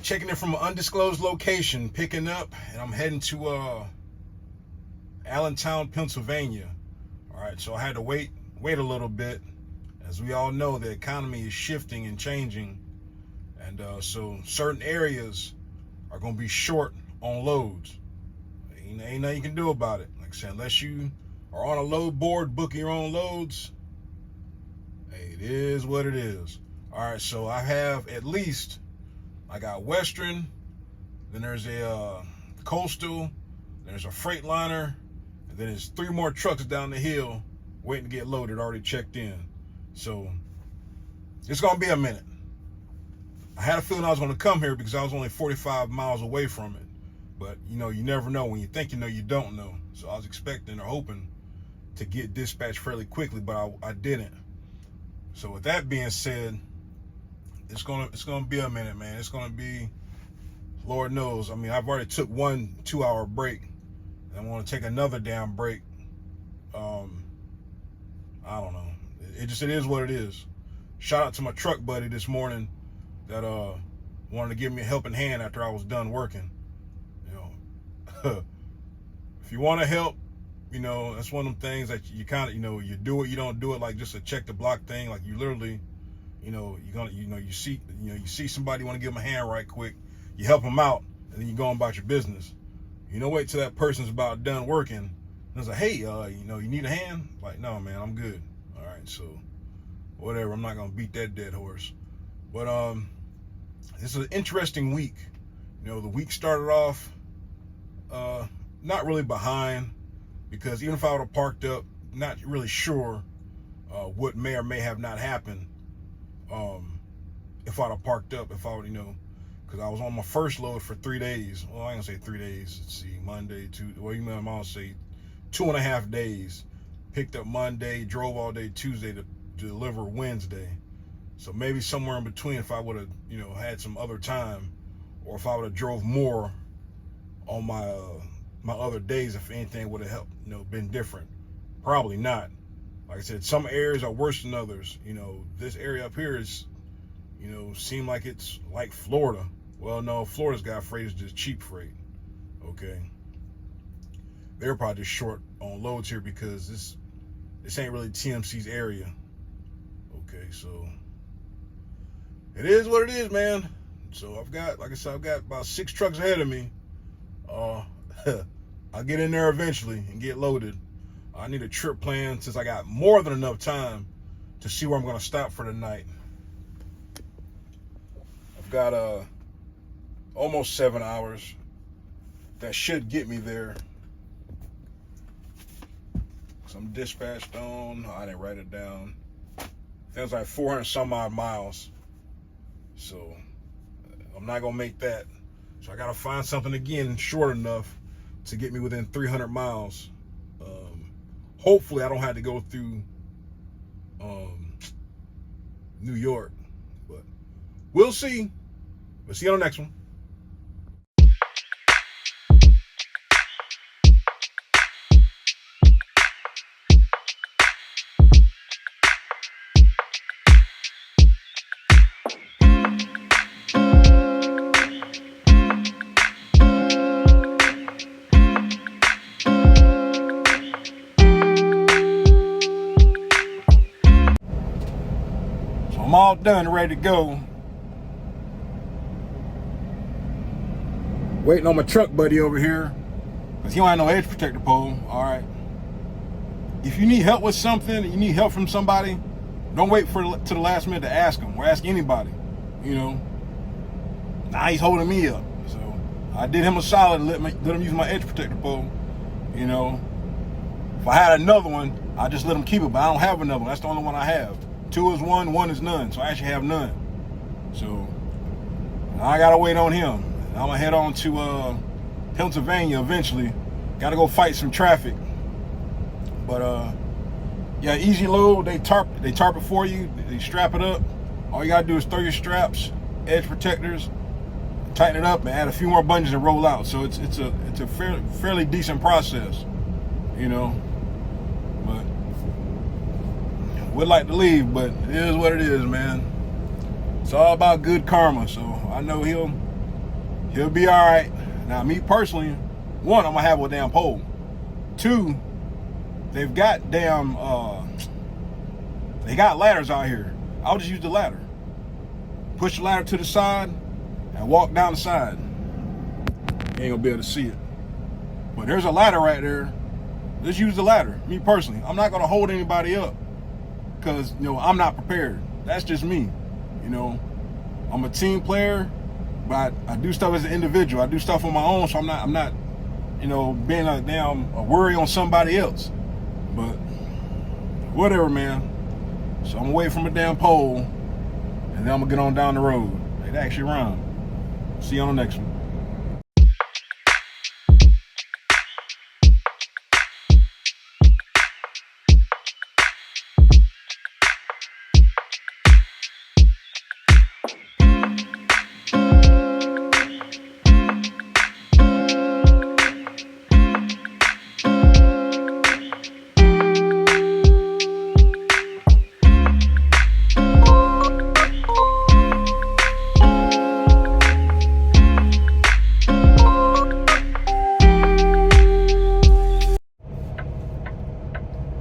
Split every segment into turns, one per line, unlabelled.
right, checking in from an undisclosed location, picking up, and I'm heading to Allentown, Pennsylvania. All right, so I had to wait a little bit. As we all know, the economy is shifting and changing, and so certain areas are going to be short on loads. Ain't nothing you can do about it. Like I said, unless you are on a load board booking your own loads, hey, it is what it is. All right, so I have at least, I got Western, then there's a Coastal, there's a Freightliner, and then there's 3 more trucks down the hill waiting to get loaded, already checked in. So it's going to be a minute. I had a feeling I was going to come here because I was only 45 miles away from it. But, you know, you never know. When you think you know, you don't know. So I was expecting or hoping to get dispatched fairly quickly, but I didn't. So with that being said, it's gonna be a minute, man. It's gonna be, Lord knows. I mean, I've already took 1 2-hour break, and I want to take another damn break. I don't know. It is what it is. Shout out to my truck buddy this morning that wanted to give me a helping hand after I was done working. If you want to help, you know, that's one of them things that you kind of, you know, you do it, you don't do it like just a check the block thing. Like you literally, you know, you see somebody, you want to give them a hand right quick, you help them out, and then you go on about your business. You don't wait till that person's about done working, and it's like, hey, you know, you need a hand? Like, no, man, I'm good. All right, so whatever. I'm not gonna beat that dead horse. But this is an interesting week. You know, the week started off not really behind, because even if I would have parked up, not really sure what may or may have not happened if I'd have parked up, if I would, you know, because I was on my first load for 3 days. Well, I ain't gonna say 3 days. Let's see, Monday, well, you know, I'm gonna say 2.5 days. Picked up Monday, drove all day Tuesday to deliver Wednesday. So maybe somewhere in between, if I would have, you know, had some other time, or if I would have drove more on my my other days, if anything would have helped, you know, been different. Probably not. Like I said, some areas are worse than others. You know, this area up here is, you know, seem like it's like Florida. Well, no, Florida's got freight is just cheap freight. Okay. They're probably just short on loads here because this ain't really TMC's area. Okay, so it is what it is, man. So I've got, like I said, I've got about 6 trucks ahead of me. I'll get in there eventually and get loaded. I need a trip plan since I got more than enough time to see where I'm going to stop for the night. I've got almost 7 hours. That should get me there. So I'm dispatched on. I didn't write it down. Feels like 400 some odd miles. So I'm not going to make that. So I got to find something again short enough to get me within 300 miles. Hopefully I don't have to go through New York, but we'll see. We'll see you on the next one. I'm all done, ready to go. Waiting on my truck buddy over here, because he don't have no edge protector pole. All right. If you need help with something, you need help from somebody, don't wait to the last minute to ask him or ask anybody. You know. Now he's holding me up, so I did him a solid and let him use my edge protector pole. You know. If I had another one, I'd just let him keep it, but I don't have another one. That's the only one I have. 2 is 1, 1 is none. So I actually have none. So I gotta wait on him. I'm gonna head on to Pennsylvania eventually. Gotta go fight some traffic. But yeah, easy load. They tarp it for you. They strap it up. All you gotta do is throw your straps, edge protectors, tighten it up, and add a few more bungees and roll out. So it's a fairly decent process, you know. But would like to leave, but it is what it is, man. It's all about good karma. So I know he'll He'll be all right. Now, me personally, one, I'm gonna have a damn pole. Two, they've got damn, they got ladders out here. I'll just use the ladder. Push the ladder to the side and walk down the side. You ain't gonna be able to see it. But there's a ladder right there. Just use the ladder. Me personally, I'm not gonna hold anybody up because I'm not prepared. That's just me. I'm a team player, but I do stuff as an individual. I do stuff on my own, so I'm not being a damn worry on somebody else. But whatever, man. So I'm away from a damn pole, and then I'm gonna get on down the road. It actually rhyme. See you on the next one.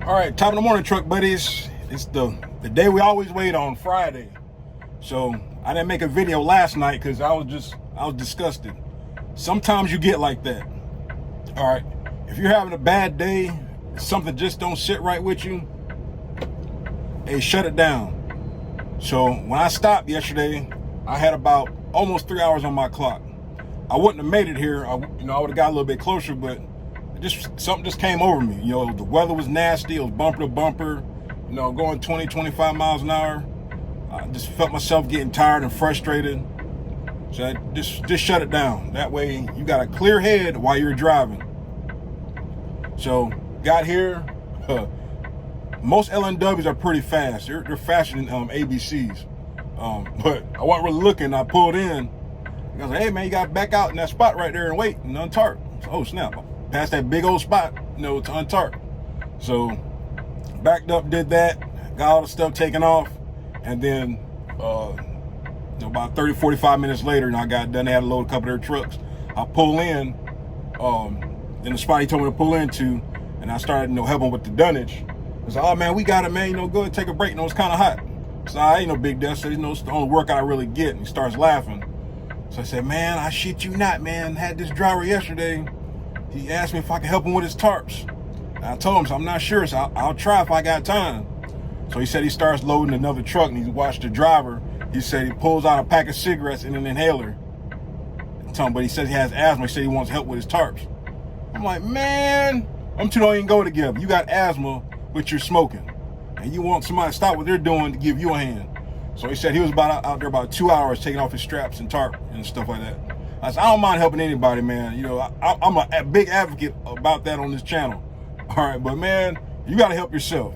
All right, top of the morning, truck buddies. It's the day we always wait on, Friday. So I didn't make a video last night because I was disgusted. Sometimes you get like that. All right, if you're having a bad day, something just don't sit right with you, hey, shut it down. So when I stopped yesterday, I had about almost 3 hours on my clock. I wouldn't have made it here. I would have got a little bit closer, but something just came over me. The weather was nasty. It was bumper to bumper, going 20, 25 miles an hour. I just felt myself getting tired and frustrated. So I just shut it down. That way you got a clear head while you're driving. So got here. Most LNWs are pretty fast. They're faster than ABCs. But I wasn't really looking. I pulled in. I was like, hey man, you got to back out in that spot right there and wait and untarp. So, oh snap. Past that big old spot, to untarp. So backed up, did that, got all the stuff taken off, and then about 30, 45 minutes later, I got done. They had to load a couple of their trucks. I pull in the spot he told me to pull into, and I started helping with the dunnage. I was like, oh man, we got it, man. Go ahead, take a break. It's kind of hot. So I ain't no big deal. So it's the only workout I really get. And he starts laughing. So I said, man, I shit you not, man. Had this driver yesterday. He asked me if I could help him with his tarps. And I told him, so I'm not sure, so I'll try if I got time. So he said he starts loading another truck, and he watched the driver. He said he pulls out a pack of cigarettes and an inhaler. But he says he has asthma. He said he wants help with his tarps. I'm like, man, them two don't even go together. You got asthma, but you're smoking. And you want somebody to stop what they're doing to give you a hand. So he said he was out there about 2 hours taking off his straps and tarp and stuff like that. I said, I don't mind helping anybody, man. I'm a big advocate about that on this channel. All right, but man, you got to help yourself.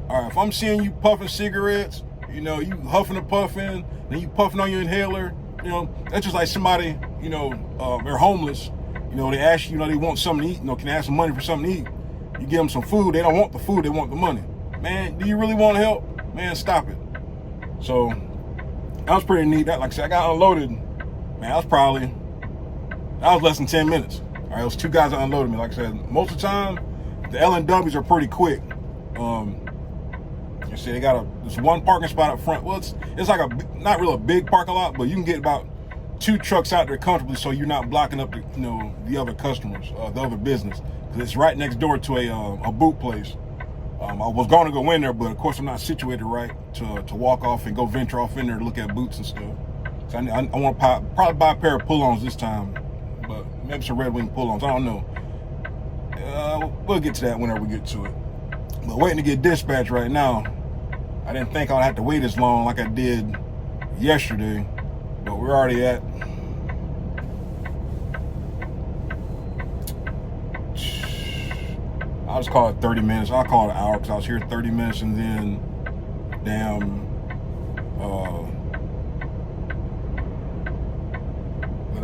All right, if I'm seeing you puffing cigarettes, you huffing and puffing, then you puffing on your inhaler, that's just like somebody, they're homeless. They ask you, they want something to eat, can I have some money for something to eat? You give them some food, they don't want the food, they want the money. Man, do you really want to help? Man, stop it. So that was pretty neat. Like I said, I got unloaded. Man, that was less than 10 minutes. All right, it was two guys that unloaded me. Like I said, most of the time, the LNWs are pretty quick. You see, they got this one parking spot up front. Well, it's like not really a big parking lot, but you can get about 2 trucks out there comfortably, so you're not blocking up the other customers, the other business. Because it's right next door to a boot place. I was going to go in there, but of course I'm not situated right to walk off and go venture off in there to look at boots and stuff. So I want to probably buy a pair of pull-ons this time, but maybe some Red Wing pull-ons. I don't know. We'll get to that whenever we get to it. But waiting to get dispatched right now. I didn't think I'd have to wait as long like I did yesterday, but we're already at I'll just call it 30 minutes. I'll call it an hour because I was here 30 minutes and then then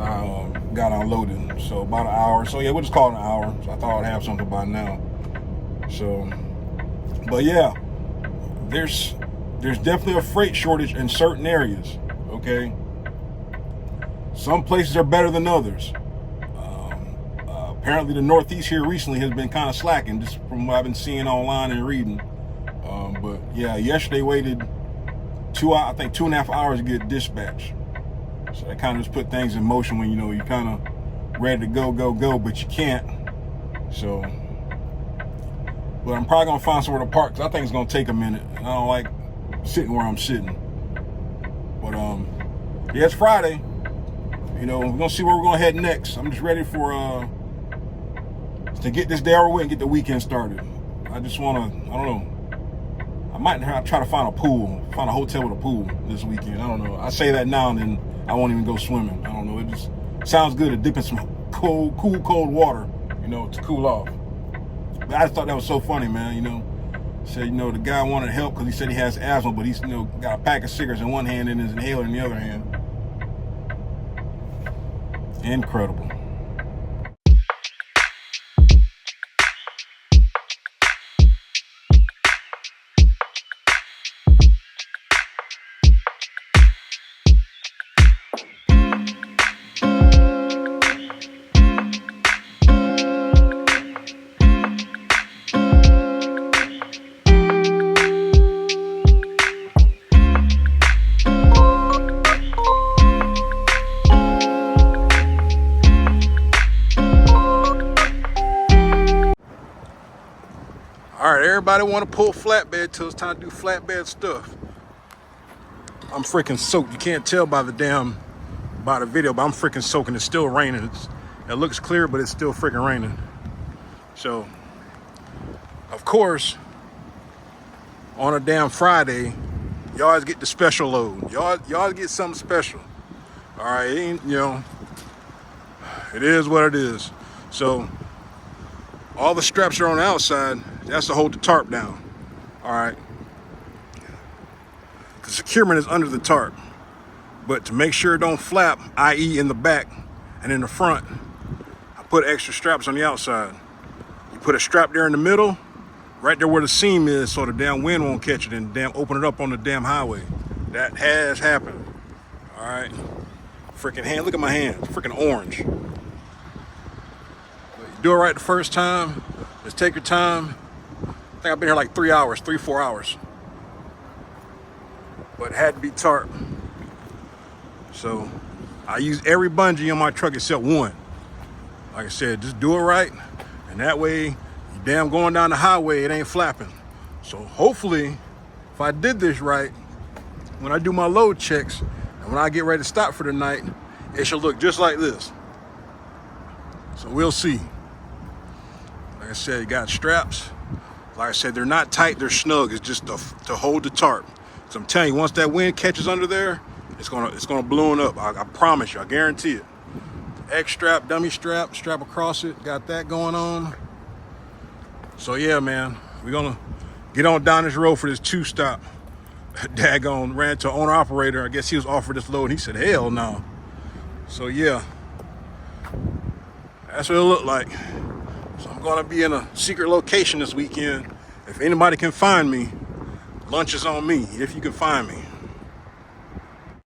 I got unloaded. So about an hour. So yeah, we'll just call it an hour. So I thought I'd have something by now. So, but yeah, there's definitely a freight shortage in certain areas. Okay. some places are better than others. Apparently the Northeast here recently has been kind of slacking, just from what I've been seeing online and reading. But yeah, yesterday waited 2.5 hours to get dispatched. So that kind of just put things in motion when, you know, you're kind of ready to go, but you can't. So, but I'm probably gonna find somewhere to park, because I think it's gonna take a minute. And I don't like sitting where I'm sitting. But yeah, it's Friday. You know, we're gonna see where we're gonna head next. I'm just ready for to get this day over with and get the weekend started. I just wanna, I don't know. I might try to find a hotel with a pool this weekend. I don't know. I say that now and then I won't even go swimming. I don't know. It just sounds good to dip in some cold water, you know, to cool off. But I just thought that was so funny, man. You know, said, you know, the guy wanted help because he said he has asthma, but he's, you know, got a pack of cigarettes in one hand and his inhaler in the other hand. Incredible. All right, everybody want to pull flatbed till it's time to do flatbed stuff. I'm freaking soaked. You can't tell by the video, but I'm freaking soaking. It's still raining. It looks clear, but it's still freaking raining. So, of course, on a damn Friday, you always get the special load. You always get something special. All right, it ain't, you know, it is what it is. So, all the straps are on the outside. That's to hold the tarp down. All right. The securement is under the tarp. But to make sure it don't flap, i.e. in the back and in the front, I put extra straps on the outside. You put a strap there in the middle, right there where the seam is, so the damn wind won't catch it and damn open it up on the damn highway. That has happened. All right. Freaking hand, look at my hand, it's freaking orange. But you do it right the first time. Just take your time. I think I've been here like 3 hours, 4 hours. But it had to be tarp. So I use every bungee on my truck except one. Like I said, just do it right. And that way, you damn going down the highway, it ain't flapping. So hopefully, if I did this right, when I do my load checks, and when I get ready to stop for the night, it should look just like this. So we'll see. Like I said, you got straps. Like I said, they're not tight, they're snug. It's just to hold the tarp. So I'm telling you, once that wind catches under there, it's gonna balloon up. I promise you, I guarantee it. X strap, dummy strap across it. Got that going on. So yeah, man, we're gonna get on down this road for this 2-stop. Daggone ran to owner operator. I guess he was offered this load. And he said, hell no. So yeah, that's what it looked like. So I'm gonna be in a secret location this weekend. If anybody can find me, lunch is on me, if you can find me.